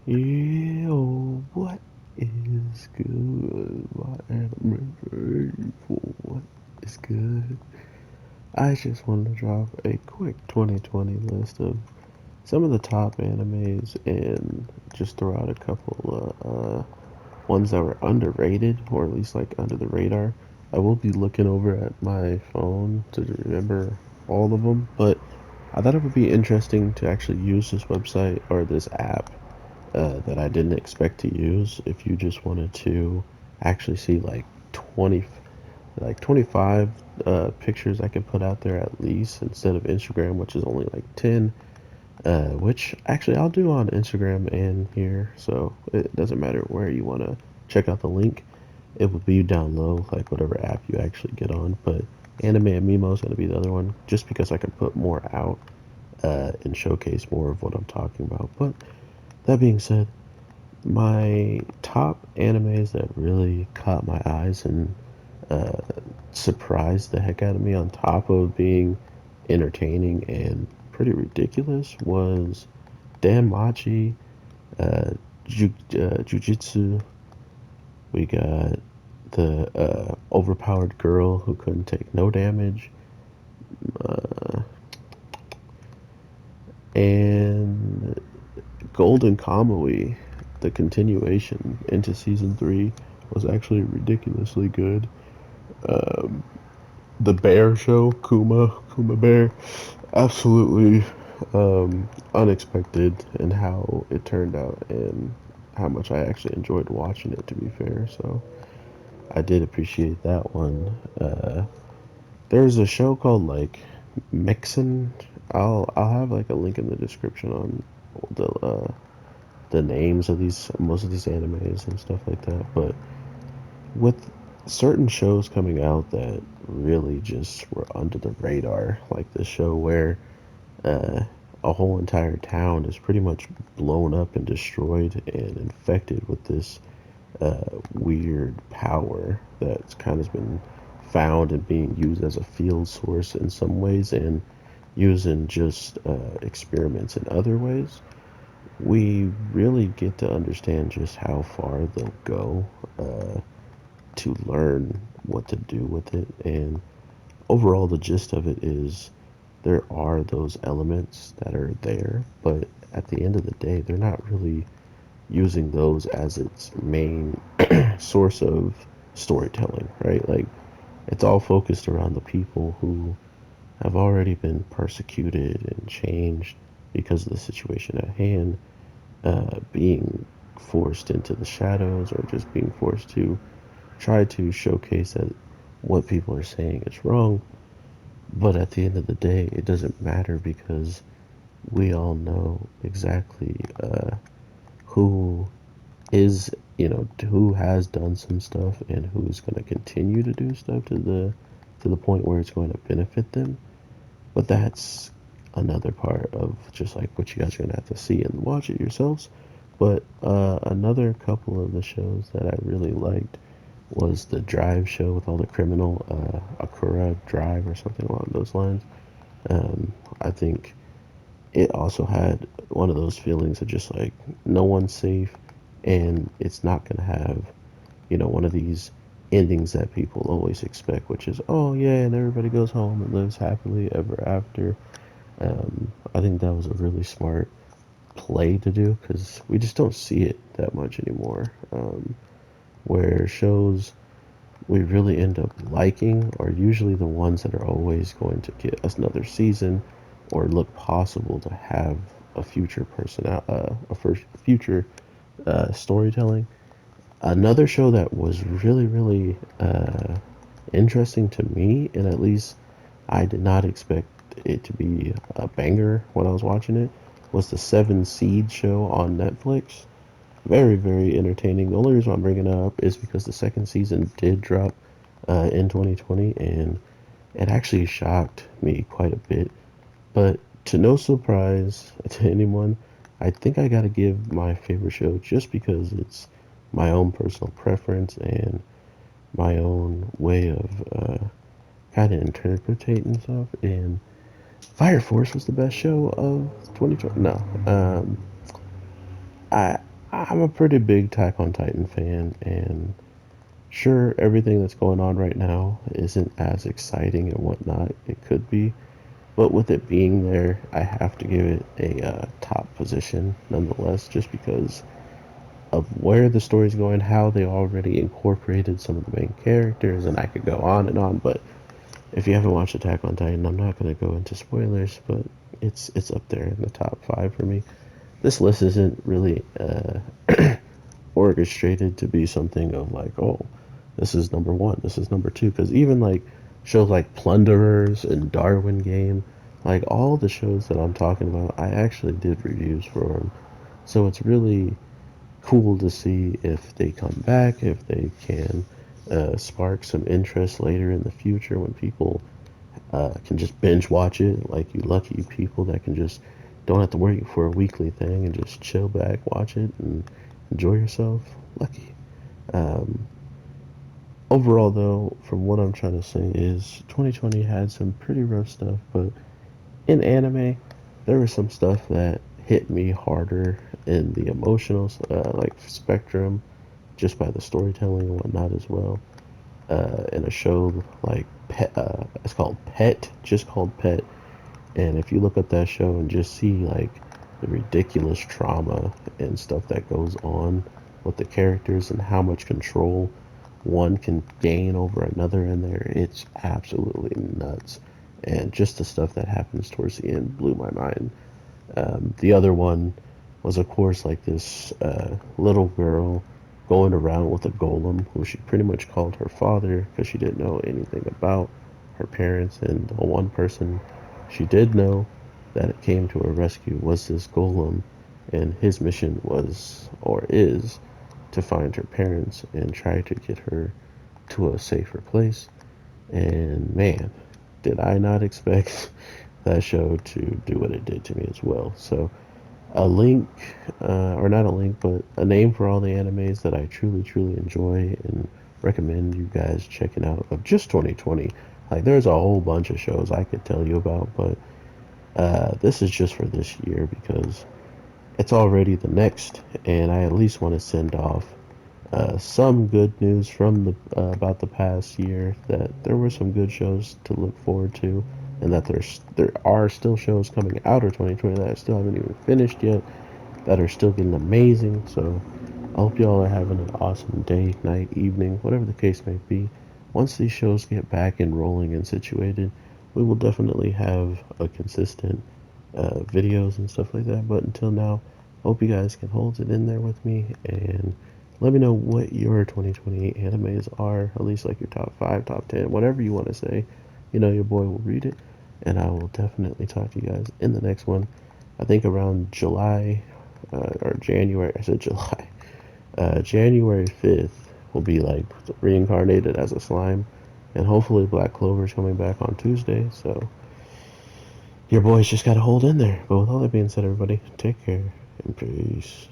Yo, what is good? My anime faithful, what is good? I just wanted to drop a quick 2020 list of some of the top animes and just throw out a couple of ones that were underrated or at least like under the radar. I will be looking over at my phone to remember all of them, but I thought it would be interesting to actually use this website or this app that I didn't expect to use if you just wanted to actually see like 20 like 25 pictures I can put out there at least instead of Instagram, which is only like 10, which actually I'll do on Instagram and here, so it doesn't matter where you want to check out the link. It will be down low, like whatever app you actually get on, but Anime and Mimo is going to be the other one just because I can put more out and showcase more of what I'm talking about. But that being said, my top animes that really caught my eyes and uh, surprised the heck out of me, on top of being entertaining and pretty ridiculous, was Dan Machi, uh, Jujitsu. We got the overpowered girl who couldn't take no damage, uh, and Golden Kamuy. The continuation into season 3 was actually ridiculously good. Um, the bear show, Kuma Bear, absolutely unexpected in how it turned out and how much I actually enjoyed watching it. To be fair, so I did appreciate that one. There's a show called like Mixin. I'll have like a link in the description on the names of these most of these animes and stuff like that. But with certain shows coming out that really just were under the radar, like this show where uh, a whole entire town is pretty much blown up and destroyed and infected with this weird power that's kind of been found and being used as a field source in some ways and used in just experiments in other ways. We really get to understand just how far they'll go to learn what to do with it. And overall, the gist of it is there are those elements that are there, but at the end of the day, they're not really using those as its main source of storytelling, right? Like, it's all focused around the people who have already been persecuted and changed because of the situation at hand, being forced into the shadows or just being forced to try to showcase that what people are saying is wrong. But at the end of the day, it doesn't matter because we all know exactly who is, who has done some stuff and who's going to continue to do stuff to the point where it's going to benefit them. But that's another part of just like what you guys are going to have to see and watch it yourselves. But another couple of the shows that I really liked was the Drive show with all the criminal Akura Drive or something along those lines. Um, I think it also had one of those feelings of just like no one's safe and it's not going to have, one of these endings that people always expect, which is, oh yeah, and everybody goes home and lives happily ever after. I think that was a really smart play to do because we just don't see it that much anymore. Where shows we really end up liking are usually the ones that are always going to get us another season or look possible to have a future a first future storytelling. Another show that was really interesting to me, and at least I did not expect it to be a banger when I was watching it, was the Seven Seed show on Netflix. Very entertaining. The only reason I'm bringing it up is because the second season did drop in 2020, and it actually shocked me quite a bit. But to no surprise to anyone, I think I gotta give my favorite show just because it's my own personal preference and my own way of kind of interpreting stuff. And Fire Force was the best show of 2020. No, I I'm a pretty big Attack on Titan fan, and sure, everything that's going on right now isn't as exciting and whatnot. It could be, but with it being there, I have to give it a top position nonetheless, just because of where the story's going, how they already incorporated some of the main characters, and I could go on and on. But if you haven't watched Attack on Titan, I'm not going to go into spoilers, but it's up there in the top five for me. This list isn't really orchestrated to be something of like, oh, this is number one, this is number two. Because even like shows like Plunderers and Darwin Game, like all the shows that I'm talking about, I actually did reviews for them. So it's really cool to see if they come back, if they can spark some interest later in the future when people can just binge watch it, like you lucky people that can just don't have to wait for a weekly thing and just chill back, watch it, and enjoy yourself. Lucky. Um, Overall, though, from what I'm trying to say is 2020 had some pretty rough stuff, but in anime, there was some stuff that hit me harder in the emotional, like spectrum, just by the storytelling and whatnot as well. In a show like Pet, it's called Pet, just called Pet. And if you look up that show and just see like the ridiculous trauma and stuff that goes on with the characters and how much control one can gain over another in there, it's absolutely nuts. And just the stuff that happens towards the end blew my mind. The other one was, of course, like this little girl going around with a golem who she pretty much called her father because she didn't know anything about her parents. And the one person she did know that it came to her rescue was this golem, and his mission was, or is, to find her parents and try to get her to a safer place. And man, did I not expect that show to do what it did to me as well. So a link, or not a link, but a name for all the animes that I truly, truly enjoy and recommend you guys checking out of just 2020. Like, there's a whole bunch of shows I could tell you about, but this is just for this year because it's already the next, and I at least want to send off some good news from the about the past year that there were some good shows to look forward to, and that there are still shows coming out of 2020 that I still haven't even finished yet that are still getting amazing. So I hope y'all are having an awesome day, night, evening, whatever the case may be. Once these shows get back and rolling and situated, we will definitely have a consistent videos and stuff like that. But until now, hope you guys can hold it in there with me and let me know what your 2020 animes are, at least like your top 5, top 10, whatever you want to say. You know, your boy will read it, and I will definitely talk to you guys in the next one. I think around July or January, I said July, January 5th will be like reincarnated as a slime, and hopefully Black Clover's coming back on Tuesday, so your boys just gotta hold in there. But with all that being said, everybody, take care and peace.